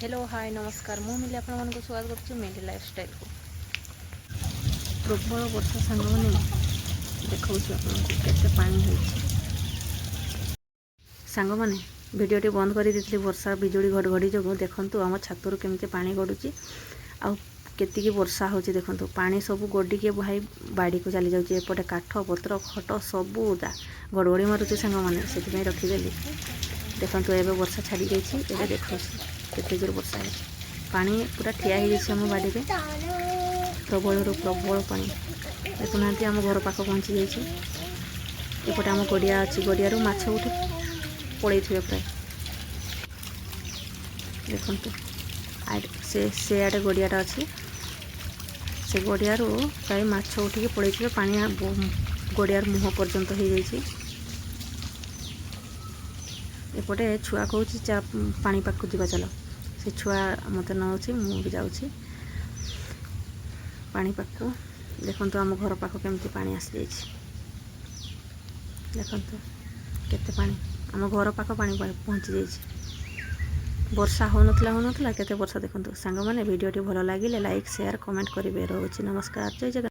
Hello hi नमस्कार मु मिली आपण स्वागत करुच्ची मिली लाइफस्टाइल को प्रबल वर्षा सांग मैंने देखा आपको पानी सांग मैंने भिडटी बंद कर दी वर्षा बिजुड़ी घड़घड़ी जो देखूँ आम छातर केमती पानी गड़ुची आती वर्षा हो देखो पानी सब गड़ी के भाई बाड़ी को चली जाऊँगी एपटे काठ पत्र खट सबू ओदा गड़गड़ी मारुची सांग मैंने से रखीदेली देखो एवं वर्षा छाड़ी जाइए देखो केते जोर वर्षा है पानी पूरा ठिया हो जाम बाड़ी में प्रबल प्रबल पानी देखुना आम घर पाख पहुँची जापटे आम गड़िया अच्छी गड़िया माछ उठे पड़े प्राय देखते से आड़े गड़ियाटा अच्छी से गड़िया प्राय माछ उठिक पड़े पानी गड़ियार मुह पर्यंत हो जाइए एपटे छुआ कहूँ चा पानी पाक जावा चलो से छुआ मत नौची मुझे जाऊँगी पानी पाक देखो आम घर पाख केमती पानी आसी देखो केते पानी आम घर पाख पानी पहुँची जाइए वर्षा हो नथिला केते वर्षा देखो सांग मैंने वीडियोटी भल लगे लाइक शेयर कमेंट करेंगे रोचे नमस्कार जय जगन्नाथ।